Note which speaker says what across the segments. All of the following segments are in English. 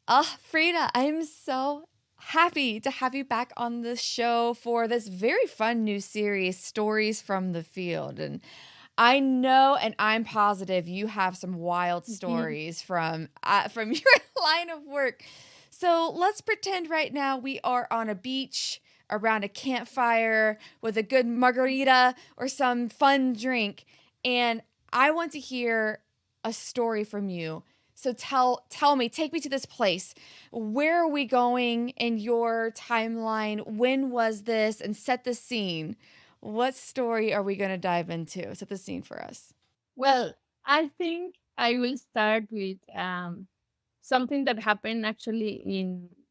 Speaker 1: Frida, I'm so happy to have you back on the show for this very fun new series, Stories from the Field. And I know and I'm positive you have some wild
Speaker 2: Mhm.
Speaker 1: stories from your line of work. So let's pretend right now we are on a beach around a campfire with a good margarita or some fun drink, and I want to hear a story from you. So tell me, take me to this place. Where are we going in your timeline? When was this? And set the scene. What story are we going to dive into? Set the scene for us.
Speaker 2: Well, I think I will start with something that happened actually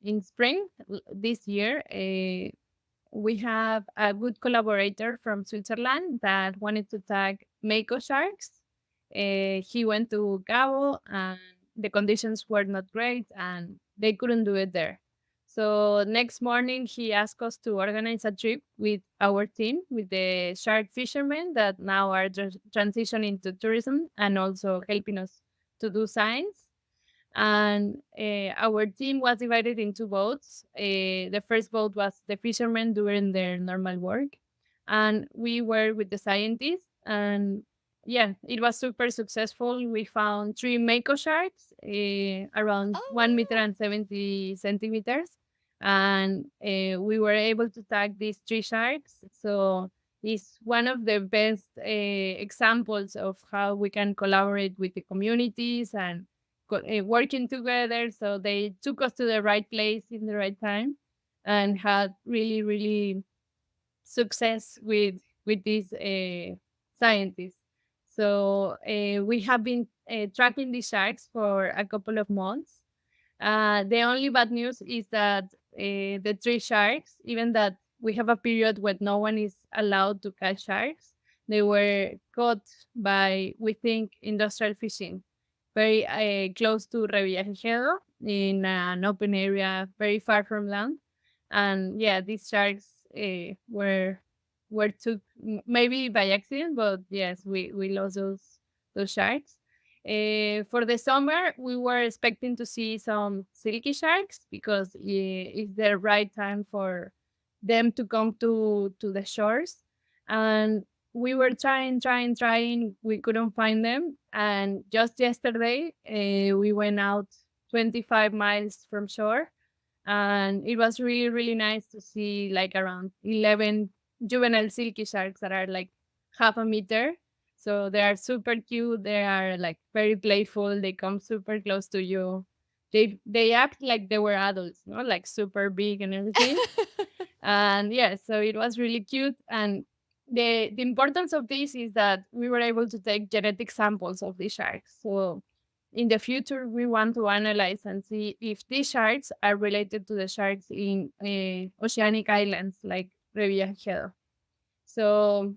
Speaker 2: in spring this year. We have a good collaborator from Switzerland that wanted to tag mako sharks. He went to Cabo, and the conditions were not great, and they couldn't do it there. So next morning, he asked us to organize a trip with our team, with the shark fishermen that now are transitioning to tourism and also helping us to do science. And our team was divided into boats. The first boat was the fishermen doing their normal work, and we were with the scientists. And yeah, it was super successful. We found three mako sharks, around one
Speaker 1: Oh,
Speaker 2: meter
Speaker 1: wow.
Speaker 2: and 70 centimeters, and we were able to tag these three sharks. So it's one of the best examples of how we can collaborate with the communities and working together. So they took us to the right place in the right time and had really, really success with these scientists. So we have been tracking the sharks for a couple of months. The only bad news is that the three sharks, even that we have a period when no one is allowed to catch sharks, they were caught by, we think, industrial fishing, very close to Rewildology in an open area very far from land. And yeah, these sharks were took maybe by accident, but yes, we lost those sharks. For the summer, we were expecting to see some silky sharks because it's the right time for them to come to the shores. And we were trying. We couldn't find them. And just yesterday, we went out 25 miles from shore, and it was really really nice to see like around 11 juvenile silky sharks that are like half a meter. So they are super cute, they are like very playful, they come super close to you, they act like they were adults, no, like super big and everything. And yeah, so it was really cute. And the importance of this is that we were able to take genetic samples of the sharks. So in the future, we want to analyze and see if these sharks are related to the sharks in oceanic islands like Rewildology. So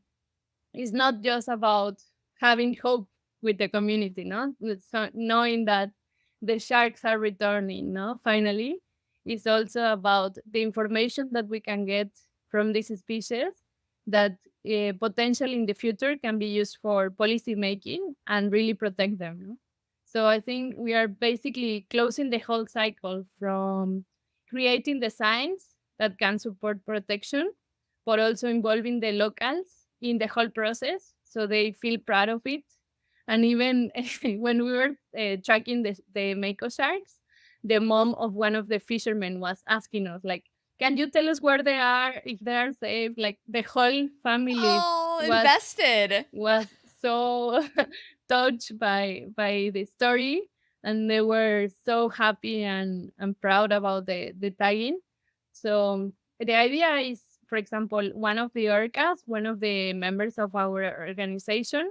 Speaker 2: it's not just about having hope with the community, no? Knowing that the sharks are returning, no? Finally, it's also about the information that we can get from these species that potentially in the future can be used for policy making and really protect them. No? So I think we are basically closing the whole cycle from creating the science that can support protection, but also involving the locals in the whole process so they feel proud of it. And even when we were tracking the mako sharks, the mom of one of the fishermen was asking us, like, can you tell us where they are, if they are safe? Like the whole family
Speaker 1: Oh,
Speaker 2: was
Speaker 1: invested.
Speaker 2: was so touched by the story, and they were so happy and proud about the tagging. So the idea is, for example, one of the orcas, one of the members of our organization,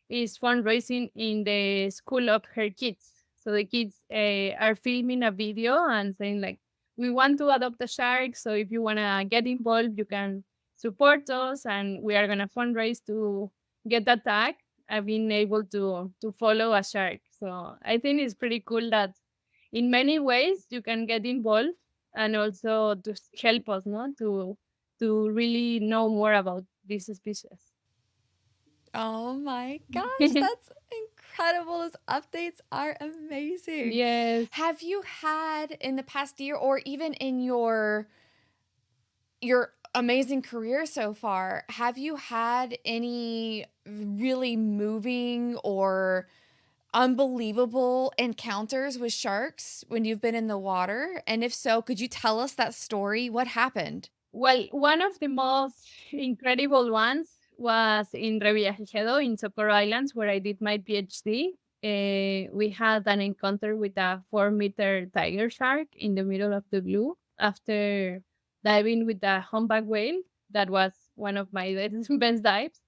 Speaker 2: is fundraising in the school of her kids. So the kids are filming a video and saying like, we want to adopt a shark. So if you want to get involved, you can support us, and we are gonna fundraise to get that tag. I've been able to follow a shark. So I think it's pretty cool that in many ways you can get involved and also to help us, no, to really know more about this species.
Speaker 1: Oh my gosh, that's Incredible. Those updates are amazing.
Speaker 2: Yes.
Speaker 1: Have you had in the past year or even in your amazing career so far, have you had any really moving or unbelievable encounters with sharks when you've been in the water? And if so, could you tell us that story? What happened?
Speaker 2: Well, one of the most incredible ones was in Rewildology in Socorro Islands, where I did my PhD. We had an encounter with a 4-meter tiger shark in the middle of the blue after diving with a humpback whale. That was one of my best dives.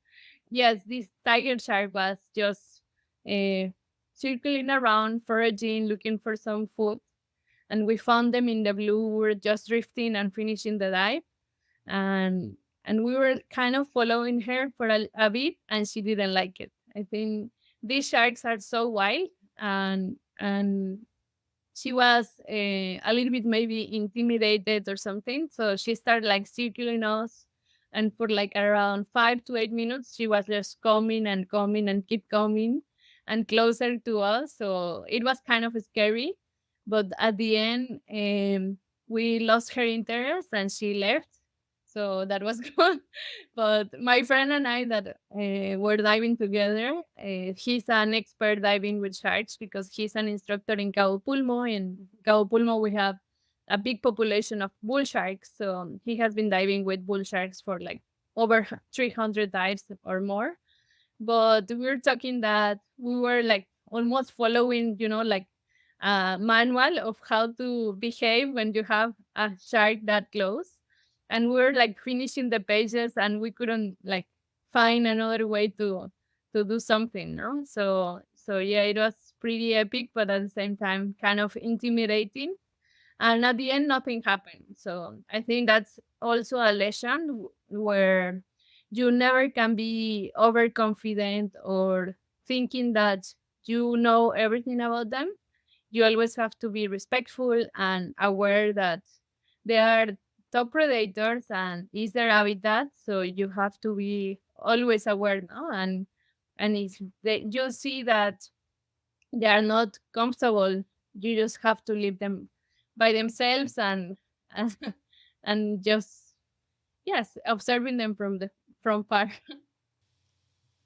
Speaker 2: Yes, this tiger shark was just uh, circling around, foraging, looking for some food. And we found them in the blue. We were just drifting and finishing the dive, and we were kind of following her for a bit, and she didn't like it. I think these sharks are so wild, and she was a little bit maybe intimidated or something. So she started like circling us. And for like around 5 to 8 minutes, she was just coming and coming and keep coming and closer to us. So it was kind of scary. But at the end, we lost her interest and she left. So that was good. But my friend and I that were diving together, he's an expert diving with sharks because he's an instructor in Cabo Pulmo. In Cabo Pulmo, we have a big population of bull sharks. So he has been diving with bull sharks for like over 300 dives or more. But we were talking that we were like almost following, like a manual of how to behave when you have a shark that close. And we were like finishing the pages and we couldn't like find another way to do something, no? So yeah, it was pretty epic, but at the same time kind of intimidating. And at the end, nothing happened. So I think that's also a lesson where you never can be overconfident or thinking that you know everything about them. You always have to be respectful and aware that they are top predators and is their habitat. So you have to be always aware, no? And if you see that they are not comfortable, you just have to leave them by themselves and, and just, yes, observing them from far.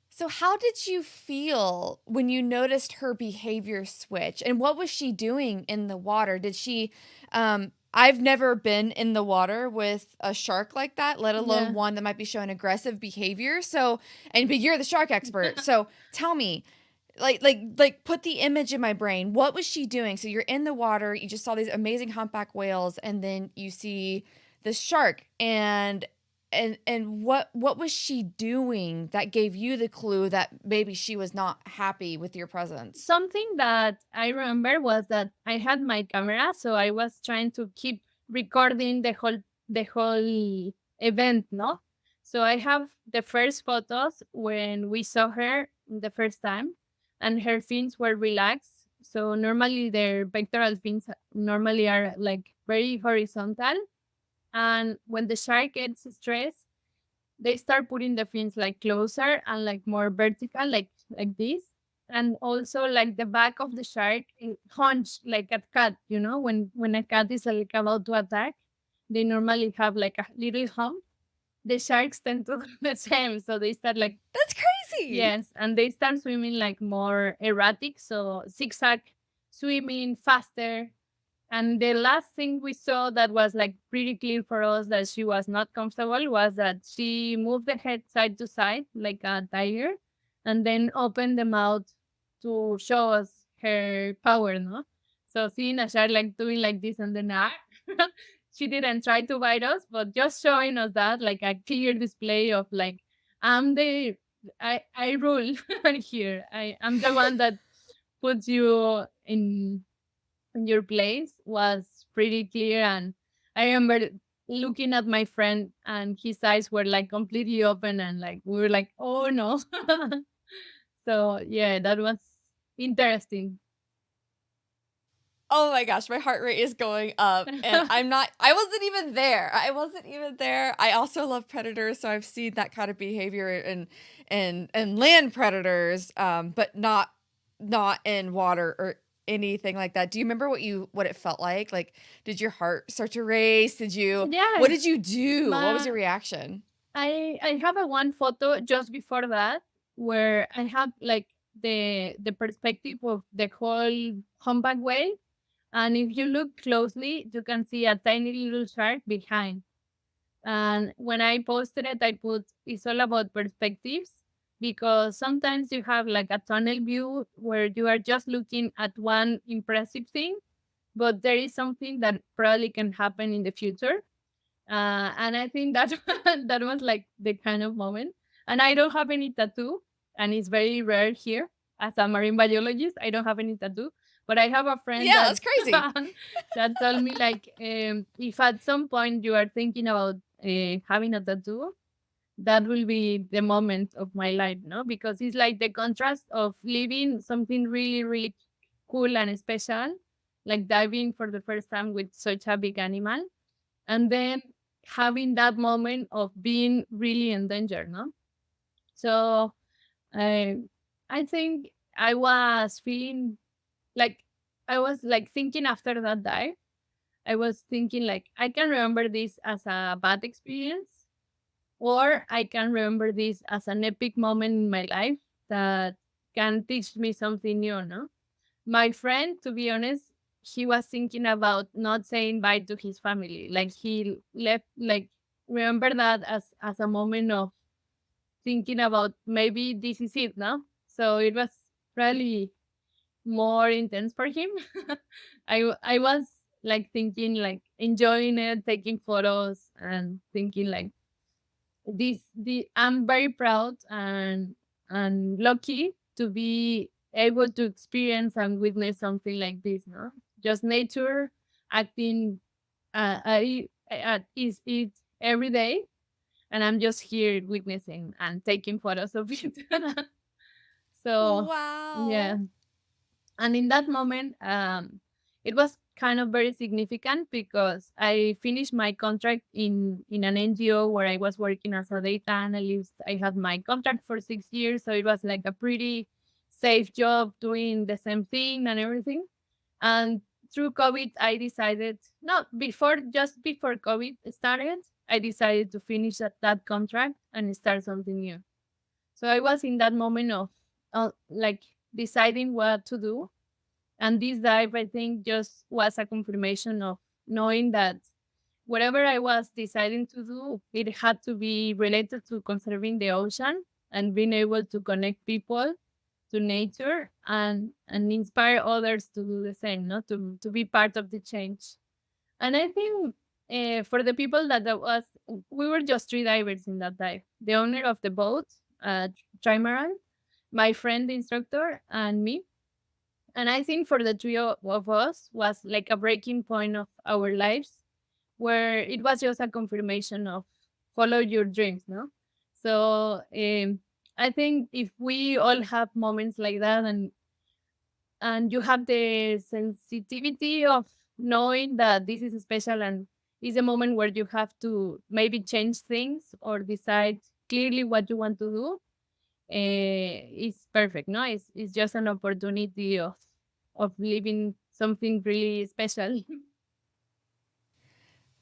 Speaker 1: So, how did you feel when you noticed her behavior switch? And what was she doing in the water? Did she, I've never been in the water with a shark like that, let alone
Speaker 2: Yeah.
Speaker 1: one that might be showing aggressive behavior. So, but you're the shark expert. So, tell me, like put the image in my brain. What was she doing? So you're in the water, you just saw these amazing humpback whales, and then you see the shark, and what was she doing that gave you the clue that maybe she was not happy with your presence?
Speaker 2: Something that I remember was that I had my camera, so I was trying to keep recording the whole event, no? So I have the first photos when we saw her the first time, and her fins were relaxed. So normally their pectoral fins normally are like very horizontal, and when the shark gets stressed, they start putting the fins like closer and like more vertical, like this. And also like the back of the shark hunched like a cat, when a cat is like about to attack, they normally have like a little hump. The sharks tend to do the same. So they start like,
Speaker 1: That's crazy.
Speaker 2: yes, and they start swimming like more erratic. So zigzag swimming faster. And the last thing we saw that was like pretty clear for us that she was not comfortable was that she moved the head side to side like a tiger and then opened the mouth to show us her power, no? So seeing a shark like doing like this and then she didn't try to bite us, but just showing us that like a clear display of like, I'm the I rule here. I'm the one that puts you in your place was pretty clear. And I remember looking at my friend and his eyes were like completely open and like we were like, oh no. So yeah, that was interesting.
Speaker 1: Oh my gosh, my heart rate is going up, and I wasn't even there. I wasn't even there. I also love predators, so I've seen that kind of behavior in land predators, but not in water or anything like that. Do you remember what it felt like? Like, did your heart start to race? What
Speaker 2: Yeah,
Speaker 1: did you do? What was
Speaker 2: my
Speaker 1: your reaction?
Speaker 2: I have a one photo just before that where I have like the perspective of the whole humpback whale, and if you look closely, you can see a tiny little shark behind. And when I posted it, I put it's all about perspectives because sometimes you have like a tunnel view where you are just looking at one impressive thing, but there is something that probably can happen in the future. And I think that that was like the kind of moment. And I don't have any tattoo, and it's very rare here as a marine biologist. I don't have any tattoo, but I have a friend
Speaker 1: Yeah,
Speaker 2: that
Speaker 1: that's crazy.
Speaker 2: that told me like if at some point you are thinking about having a tattoo, that will be the moment of my life, no? Because it's like the contrast of living something really, really cool and special, like diving for the first time with such a big animal, and then having that moment of being really in danger, no? So I I think I was feeling like I was like thinking after that dive, I was thinking like I can remember this as a bad experience, or I can remember this as an epic moment in my life that can teach me something new, no? My friend, to be honest, he was thinking about not saying bye to his family. Like he left, like remember that as a moment of thinking about maybe this is it now. So it was really more intense for him. I was like thinking like enjoying it, taking photos and thinking like the I'm very proud and lucky to be able to experience and witness something like this, no? Just nature acting is it every day, and I'm just here witnessing and taking photos of it. So yeah,
Speaker 1: Wow.
Speaker 2: and in that moment, it was kind of very significant because I finished my contract in an NGO where I was working as a data analyst. I had my contract for 6 years, so it was like a pretty safe job doing the same thing and everything. And through COVID, I decided not before just before COVID started, I decided to finish that contract and start something new. So I was in that moment of like deciding what to do, and this dive, I think, just was a confirmation of knowing that whatever I was deciding to do, it had to be related to conserving the ocean and being able to connect people to nature and inspire others to do the same, no? To be part of the change. And I think for the people that was, we were just three divers in that dive. The owner of the boat, trimaran, my friend, the instructor, and me, and I think for the trio of us was like a breaking point of our lives where it was just a confirmation of follow your dreams, no? So I think if we all have moments like that and you have the sensitivity of knowing that this is special and is a moment where you have to maybe change things or decide clearly what you want to do, it's perfect. No, it's just an opportunity of living something really special.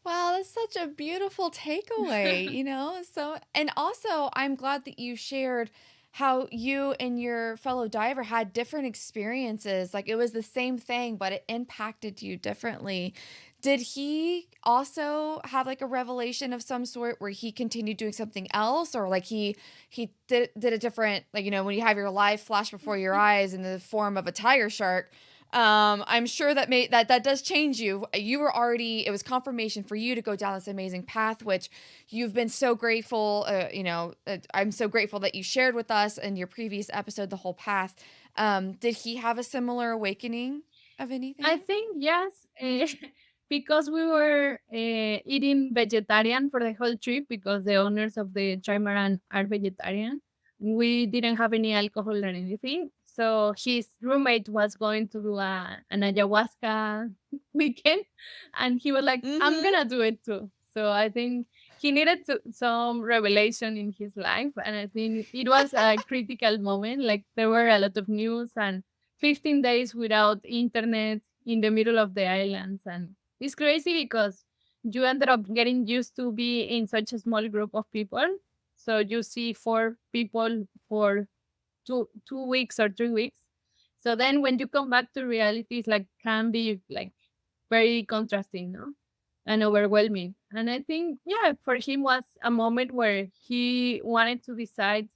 Speaker 1: Wow, that's such a beautiful takeaway, So, and also, I'm glad that you shared how you and your fellow diver had different experiences. Like it was the same thing, but it impacted you differently. Did he also have like a revelation of some sort where he continued doing something else, or like he did a different, like when you have your life flash before your eyes in the form of a tiger shark? I'm sure that does change you. You were already, it was confirmation for you to go down this amazing path, which you've been so grateful. I'm so grateful that you shared with us in your previous episode the whole path. Did he have a similar awakening of
Speaker 2: I
Speaker 1: anything?
Speaker 2: think yes, because we were eating vegetarian for the whole trip because the owners of the trimaran are vegetarian. We didn't have any alcohol or anything, So his roommate was going to do an ayahuasca weekend, and he was like, "I'm
Speaker 1: Mm-hmm.
Speaker 2: gonna do it too." So I think he needed some revelation in his life, and I think it was a critical moment. Like there were a lot of news and 15 days without internet in the middle of the islands, and it's crazy because you ended up getting used to be in such a small group of people. So you see four people for 2 weeks or 3 weeks. So then when you come back to reality, it's like can be like very contrasting, no? And overwhelming. And I think, yeah, for him was a moment where he wanted to decide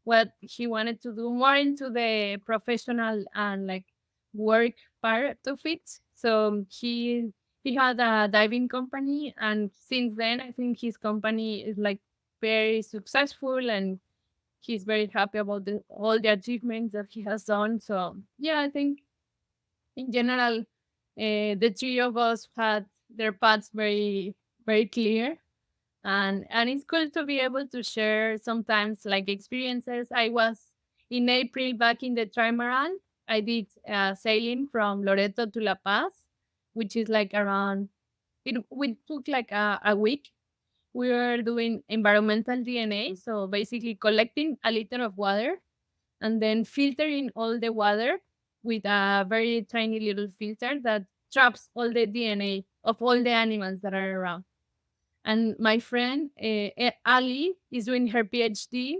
Speaker 2: what he wanted to do more into the professional and like work part of it. So he had a diving company, and since then I think his company is like very successful, and he's very happy about all the achievements that he has done. So yeah, I think in general, the three of us had their paths very clear, and it's cool to be able to share sometimes like experiences. I was in April back in the trimaran. I did sailing from Loreto to La Paz, which is like around. We took like a week. We were doing environmental DNA, so basically collecting a liter of water and then filtering all the water with a very tiny little filter that traps all the DNA of all the animals that are around. And my friend Ali is doing her PhD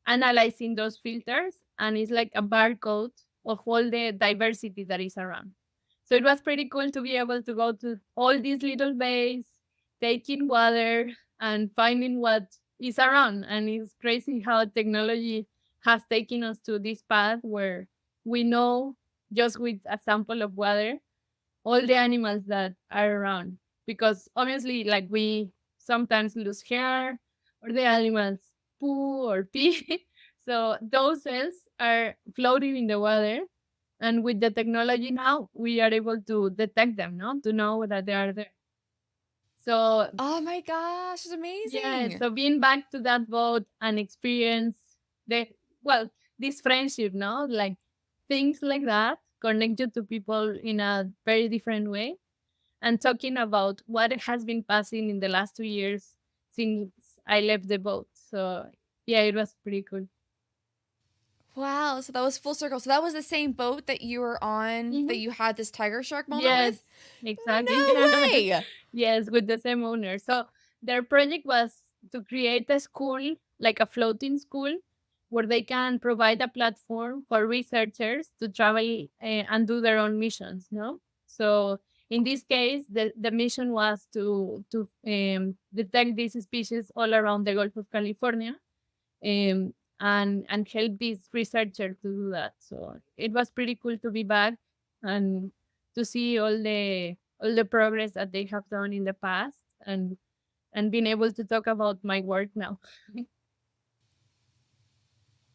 Speaker 2: analyzing those filters, and it's like a barcode of all the diversity that is around. So it was pretty cool to be able to go to all these little bays, taking water and finding what is around. And it's crazy how technology has taken us to this path where we know just with a sample of water all the animals that are around, because obviously like we sometimes lose hair or the animals poo or pee. So those cells are floating in the water, and with the technology now we are able to detect them, no, to know that they are there. So
Speaker 1: Oh my gosh, it's
Speaker 2: yeah,
Speaker 1: amazing.
Speaker 2: so being back to that boat and experience the well, this friendship, no, like things like that connect you to people in a very different way, and talking about what has been passing in the last 2 years since I left the boat. So yeah, it was pretty cool.
Speaker 1: Wow, so that was full circle. So that was the same boat that you were on that
Speaker 2: Mhm.
Speaker 1: you had this tiger shark moment
Speaker 2: Yes,
Speaker 1: with?
Speaker 2: exactly.
Speaker 1: No way.
Speaker 2: Yes, with the same owner. So their project was to create a school, like a floating school, where they can provide a platform for researchers to travel and do their own missions. No, so in this case, the mission was to detect these species all around the Gulf of California, and help these researchers to do that. So it was pretty cool to be back and to see all the progress that they have done in the past, and being able to talk about my work now.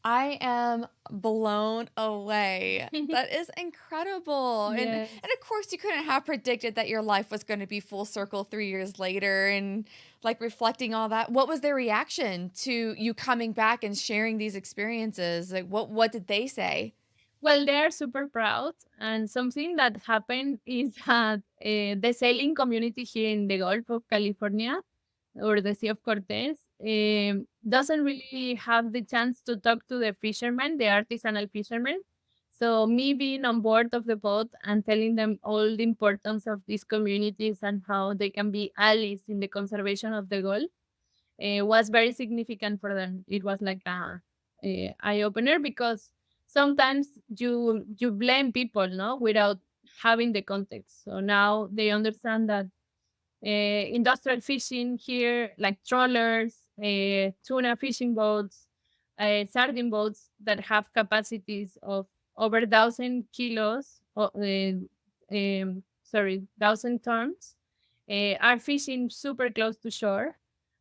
Speaker 1: I am blown away. That is incredible. And
Speaker 2: Yes.
Speaker 1: of course you couldn't have predicted that your life was going to be full circle 3 years later and like reflecting all that. What was their reaction to you coming back and sharing these experiences? Like what did they say?
Speaker 2: Well, they are super proud. And something that happened is that the sailing community here in the Gulf of California or the Sea of Cortez doesn't really have the chance to talk to the fishermen, the artisanal fishermen. So, me being on board of the boat and telling them all the importance of these communities and how they can be allies in the conservation of the Gulf was very significant for them. It was like a eye opener, because sometimes you blame people, no, without having the context. So now they understand that industrial fishing here, like trawlers, tuna fishing boats, sardine boats that have capacities of over 1,000 kilos, sorry, 1,000 tons, are fishing super close to shore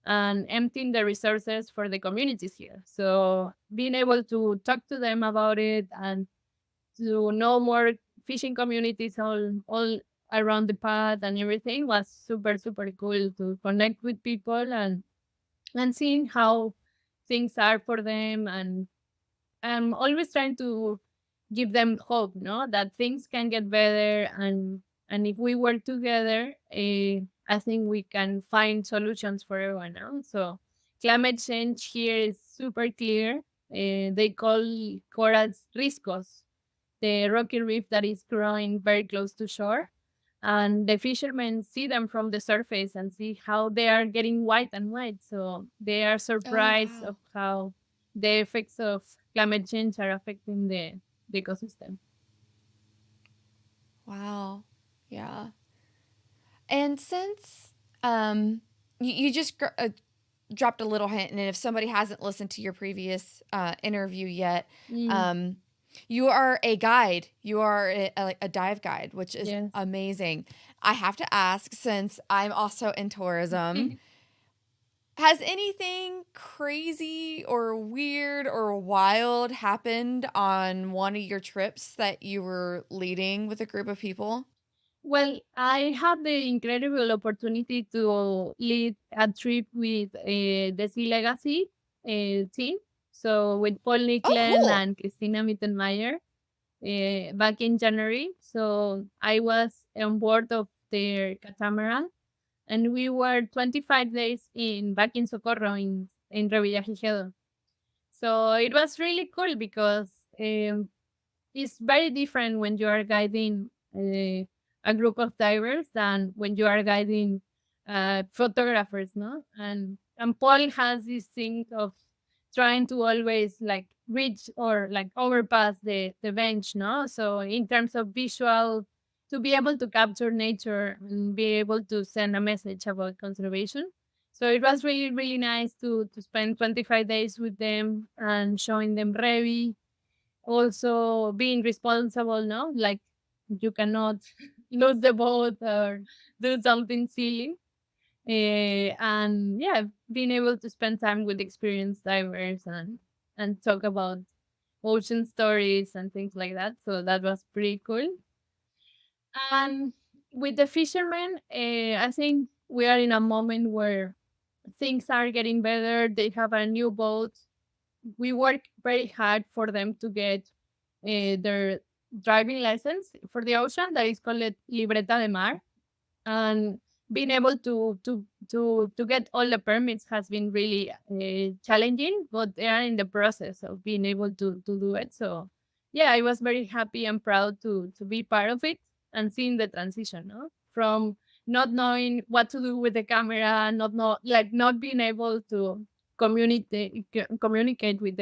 Speaker 2: and emptying the resources for the communities here. So being able to talk to them about it and to know more fishing communities all around the path and everything was super cool to connect with people and seeing how things are for them. And I'm always trying to give them hope, no, that things can get better, and if we work together, I think we can find solutions for everyone. No? So climate change here is super clear. They call corals riscos, the rocky reef that is growing very close to shore. And the fishermen see them from the surface and see how they are getting white and white. So they are
Speaker 1: Oh,
Speaker 2: surprised of
Speaker 1: wow.
Speaker 2: how the effects of climate change are affecting the ecosystem.
Speaker 1: Wow. Yeah. And since you just dropped a little hint, and if somebody hasn't listened to your previous interview yet,
Speaker 2: Mm,
Speaker 1: um, you are a guide. You are like a dive guide, which is
Speaker 2: yes.
Speaker 1: amazing. I have to ask, since I'm also in tourism, has anything crazy or weird or wild happened on one of your trips that you were leading with a group of people?
Speaker 2: Well, I had the incredible opportunity to lead a trip with the Sea Legacy team. So with Paul
Speaker 1: Oh,
Speaker 2: Nicklen
Speaker 1: cool.
Speaker 2: and Christina Mittenmeyer back in January. So I was on board of their catamaran, and we were 25 days in back in Socorro in Revillagigedo. So it was really cool because it's very different when you are guiding a group of divers than when you are guiding photographers, no? And Paul has this thing of trying to always like reach or like overpass the bench, no? So in terms of visual, to be able to capture nature and be able to send a message about conservation. So it was really, really nice to spend 25 days with them and showing them Revi, also being responsible, no, like you cannot lose the boat or do something silly. And yeah, being able to spend time with experienced divers and talk about ocean stories and things like that, so that was pretty cool. And with the fishermen, I think we are in a moment where things are getting better. They have a new boat. We work very hard for them to get their driving license for the ocean, that is called libreta de mar. And being able to get all the permits has been really challenging, but they are in the process of being able to do it. So yeah, I was very happy and proud to be part of it and seeing the transition, no? From not knowing what to do with the camera, not being able to communicate with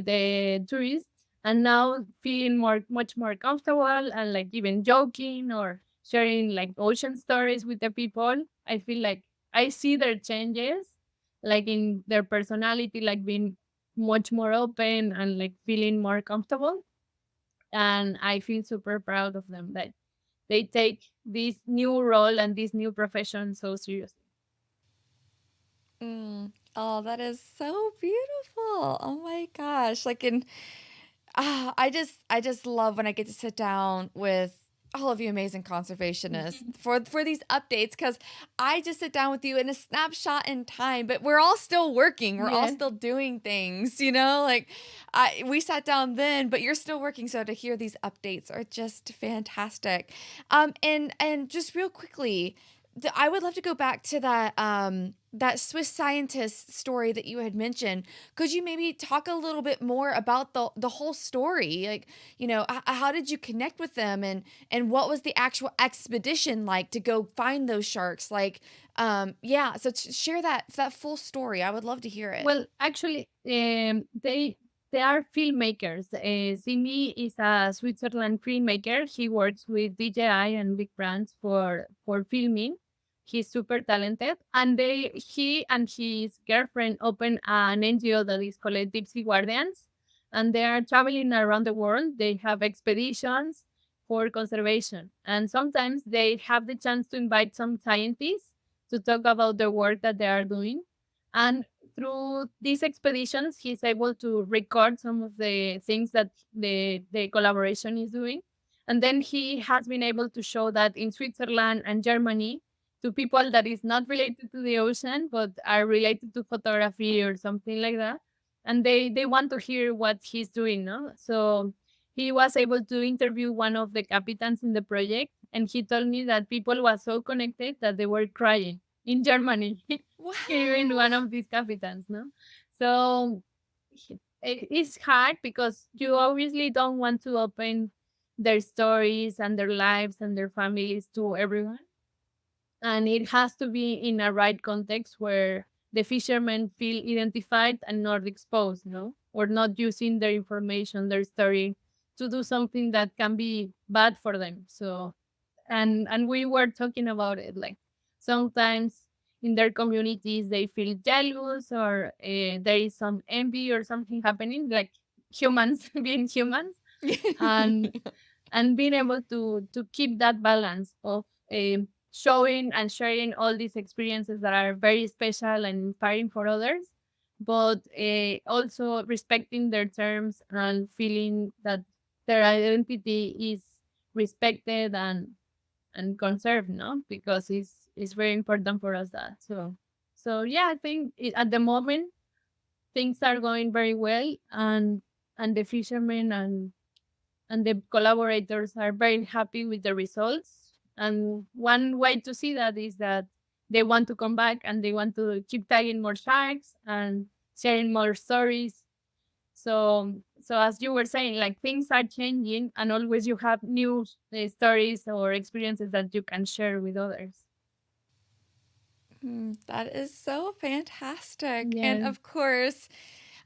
Speaker 2: the tourists, and now feeling much more comfortable and like even joking or sharing like ocean stories with the people. I feel like I see their changes, like in their personality, like being much more open and like feeling more comfortable. And I feel super proud of them that they take this new role and this new profession so seriously.
Speaker 1: Oh, that is so beautiful. Oh my gosh. I just love when I get to sit down with all of you amazing conservationists for these updates, because I just sit down with you in a snapshot in time, but we're all still working. We're all
Speaker 2: Yes.
Speaker 1: still doing things, you know? Like we sat down then, but you're still working. So to hear these updates are just fantastic. And just real quickly, I would love to go back to that Swiss scientist story that you had mentioned. Could you maybe talk a little bit more about the whole story? Like, how did you connect with them, and what was the actual expedition like to go find those sharks? Like, yeah, so share that full story. I would love to hear it.
Speaker 2: Well, actually, they are filmmakers. Simi is a Switzerland filmmaker. He works with DJI and big brands for filming. He's super talented, and he and his girlfriend opened an NGO that is called Deep Sea Guardians, and they are traveling around the world. They have expeditions for conservation, and sometimes they have the chance to invite some scientists to talk about the work that they are doing. And through these expeditions, he's able to record some of the things that the collaboration is doing. And then he has been able to show that in Switzerland and Germany to people that is not related to the ocean, but are related to photography or something like that. And they want to hear what he's doing, no? So he was able to interview one of the captains in the project, and he told me that people were so connected that they were crying in Germany hearing
Speaker 1: Wow.
Speaker 2: one of these captains. No, so it's hard because you obviously don't want to open their stories and their lives and their families to everyone, and it has to be in a right context where the fishermen feel identified and not exposed, no, or not using their information, their story, to do something that can be bad for them. So, and we were talking about it, like sometimes in their communities they feel jealous, or there is some envy or something happening, like humans being humans, and being able to keep that balance of showing and sharing all these experiences that are very special and inspiring for others, but also respecting their terms and feeling that their identity is respected and conserved, no, because it's very important for us that. So yeah, I think at the moment things are going very well, and the fishermen and the collaborators are very happy with the results. And one way to see that is that they want to come back and they want to keep tagging more sharks and sharing more stories. So as you were saying, like things are changing, and always you have new stories or experiences that you can share with others.
Speaker 1: That is so fantastic. And
Speaker 2: Yeah.
Speaker 1: of course,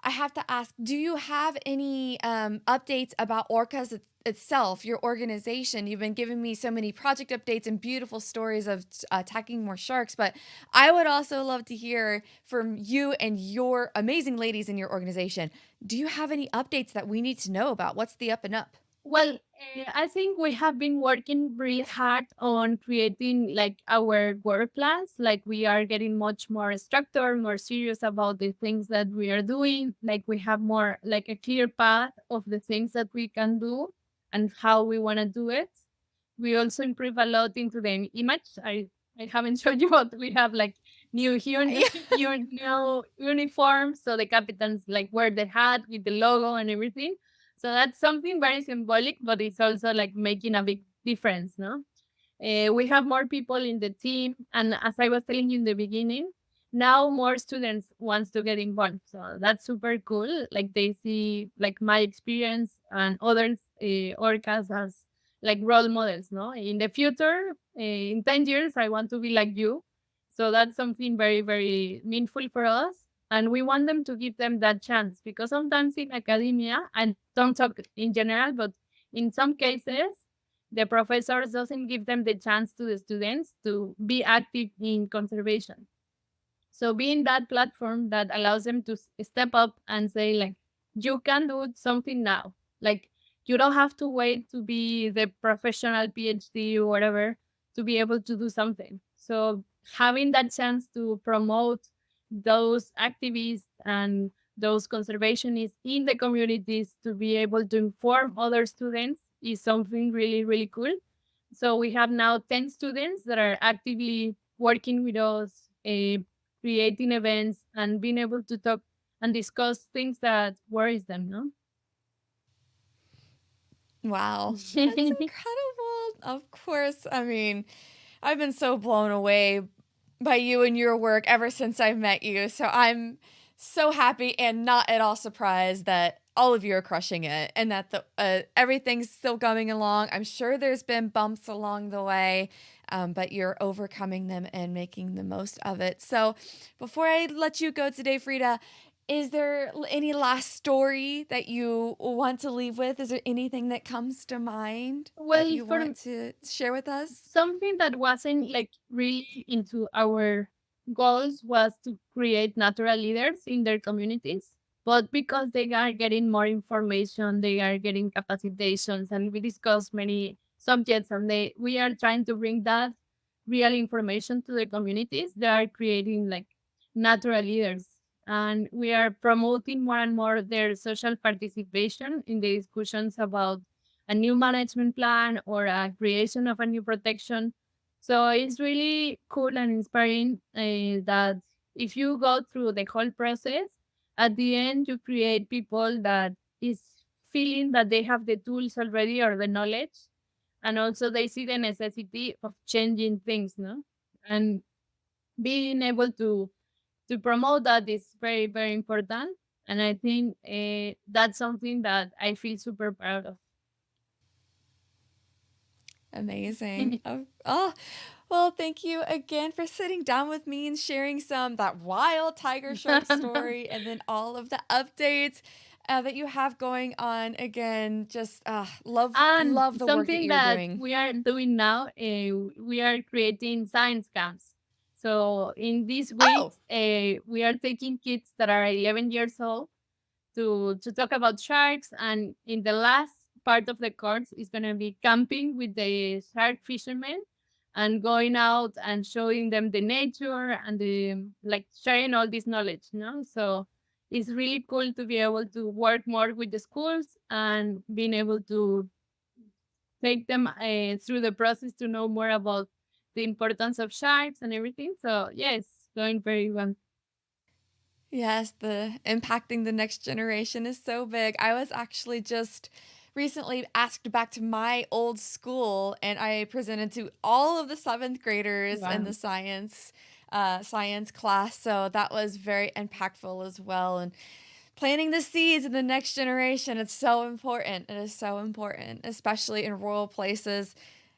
Speaker 1: I have to ask, do you have any updates about Orcas itself, your organization? You've been giving me so many project updates and beautiful stories of attacking more sharks, but I would also love to hear from you and your amazing ladies in your organization. Do you have any updates that we need to know about? What's the up and up?
Speaker 2: Well, I think we have been working really hard on creating like our work plans. Like we are getting much more structured, more serious about the things that we are doing. Like we have more like a clear path of the things that we can do and how we want to do it. We also improve a lot into the image. I haven't showed you, but we have like new
Speaker 1: Yeah.
Speaker 2: new uniforms. So the captains like wear the hat with the logo and everything. So that's something very symbolic, but it's also like making a big difference, no? We have more people in the team, and as I was telling you in the beginning, now more students wants to get involved. So that's super cool. Like they see like my experience and others orcas as like role models. No, in the future, in 10 years, I want to be like you. So that's something very very meaningful for us. And we want them to give them that chance because sometimes in academia, and don't talk in general, but in some cases, the professors doesn't give them the chance to the students to be active in conservation. So being that platform that allows them to step up and say like, you can do something now. Like you don't have to wait to be the professional PhD or whatever to be able to do something. So having that chance to promote those activists and those conservationists in the communities to be able to inform other students is something really, really cool. So we have now 10 students that are actively working with us, creating events and being able to talk and discuss things that worries them, no?
Speaker 1: Wow. That's incredible. Of course. I mean, I've been so blown away by you and your work ever since I've met you. So I'm so happy and not at all surprised that all of you are crushing it and that everything's still coming along. I'm sure there's been bumps along the way, but you're overcoming them and making the most of it. So before I let you go today, Frida, is there any last story that you want to leave with? Is there anything that comes to mind that
Speaker 2: Well,
Speaker 1: you
Speaker 2: for
Speaker 1: want to share with us?
Speaker 2: something that wasn't like really into our goals was to create natural leaders in their communities. But because they are getting more information, they are getting capacitations, and we discuss many subjects, and we are trying to bring that real information to the communities. They are creating like natural leaders, and we are promoting more and more their social participation in the discussions about a new management plan or a creation of a new protection. So it's really cool and inspiring that if you go through the whole process, at the end you create people that is feeling that they have the tools already or the knowledge, and also they see the necessity of changing things, no? And being able to promote that is very, very important. And I think that's something that I feel super proud of.
Speaker 1: Amazing. Oh, well, thank you again for sitting down with me and sharing some that wild tiger shark story and then all of the updates that you have going on. Again, just
Speaker 2: And
Speaker 1: love the work that
Speaker 2: something
Speaker 1: you're
Speaker 2: that
Speaker 1: doing.
Speaker 2: we are doing now, we are creating science camps. So in these
Speaker 1: Oh,
Speaker 2: weeks, we are taking kids that are 11 years old to talk about sharks. And in the last part of the course is going to be camping with the shark fishermen and going out and showing them the nature and the like sharing all this knowledge, so it's really cool to be able to work more with the schools and being able to take them through the process to know more about the importance of sharks and everything. So yes, going very well.
Speaker 1: yes, the impacting the next generation is so big. I was actually just recently asked back to my old school and I presented to all of the 7th graders in
Speaker 2: Wow.
Speaker 1: the science class. So that was very impactful as well. And planting the seeds in the next generation, it's so important. It is so important, especially in rural places.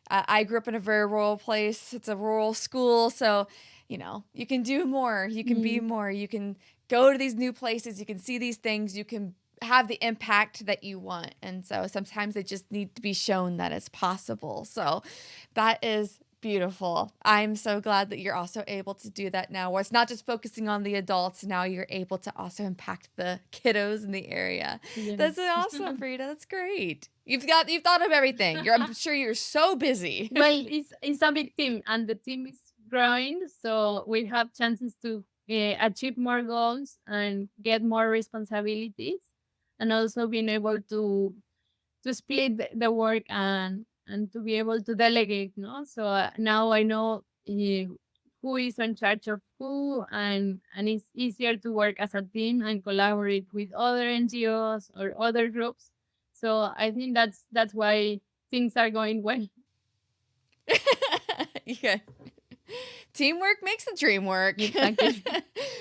Speaker 1: I grew up in a very rural place. It's a rural school, so you can do more, you can be
Speaker 2: Mm.
Speaker 1: more, you can go to these new places, you can see these things, you can have the impact that you want. And so sometimes they just need to be shown that it's possible. So that is beautiful. I'm so glad that you're also able to do that now, where it's not just focusing on the adults. Now you're able to also impact the kiddos in the area.
Speaker 2: Yes.
Speaker 1: That's awesome, Frida. That's great. You've thought of everything. I'm sure you're so busy.
Speaker 2: Well, it's a big team, and the team is growing, so we have chances to achieve more goals and get more responsibilities, and also being able to split the work and to be able to delegate. No, so now I know who is in charge of who, and it's easier to work as a team and collaborate with other NGOs or other groups. So I think that's why things are going well.
Speaker 1: Yeah. Teamwork makes the dream work.
Speaker 2: Exactly.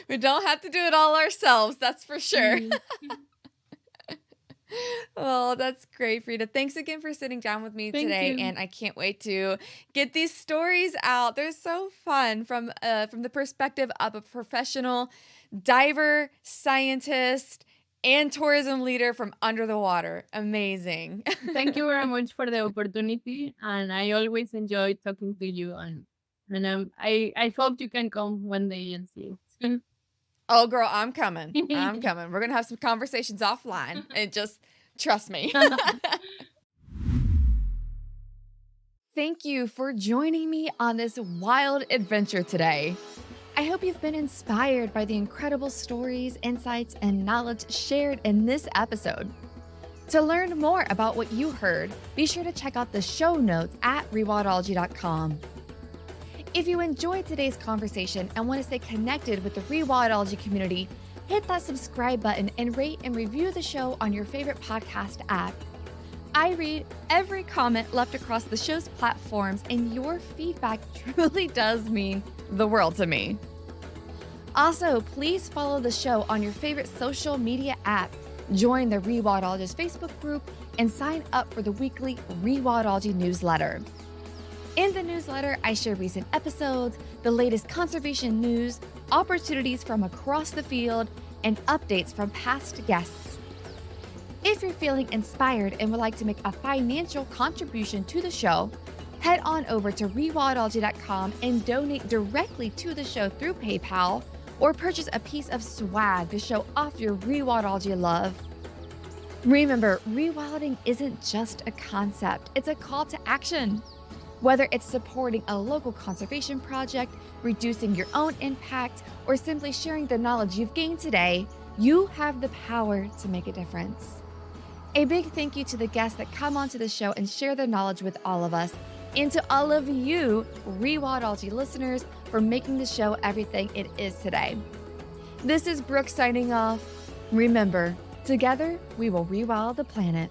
Speaker 1: We don't have to do it all ourselves, that's for sure.
Speaker 2: Mm.
Speaker 1: Oh, that's great, Frida. Thanks again for sitting down with me
Speaker 2: Thank
Speaker 1: today,
Speaker 2: you.
Speaker 1: and I can't wait to get these stories out. They're so fun from the perspective of a professional diver, scientist, and tourism leader from under the water. Amazing.
Speaker 2: Thank you very much for the opportunity, and I always enjoy talking to you. And I hope you can come one day and see it.
Speaker 1: Oh, girl, I'm coming. I'm coming. We're going to have some conversations offline, and just trust me. Thank you for joining me on this wild adventure today. I hope you've been inspired by the incredible stories, insights, and knowledge shared in this episode. To learn more about what you heard, be sure to check out the show notes at rewildology.com. If you enjoyed today's conversation and want to stay connected with the Rewildology community, hit that subscribe button and rate and review the show on your favorite podcast app. I read every comment left across the show's platforms, and your feedback truly does mean the world to me. Also, please follow the show on your favorite social media app, join the Rewildologist Facebook group, and sign up for the weekly Rewildology newsletter. In the newsletter, I share recent episodes, the latest conservation news, opportunities from across the field, and updates from past guests. If you're feeling inspired and would like to make a financial contribution to the show, head on over to rewildology.com and donate directly to the show through PayPal, or purchase a piece of swag to show off your Rewildology love. Remember, rewilding isn't just a concept, it's a call to action. Whether it's supporting a local conservation project, reducing your own impact, or simply sharing the knowledge you've gained today, you have the power to make a difference. A big thank you to the guests that come onto the show and share their knowledge with all of us, and to all of you Rewildology listeners for making the show everything it is today. This is Brooke signing off. Remember, Together, we will rewild the planet.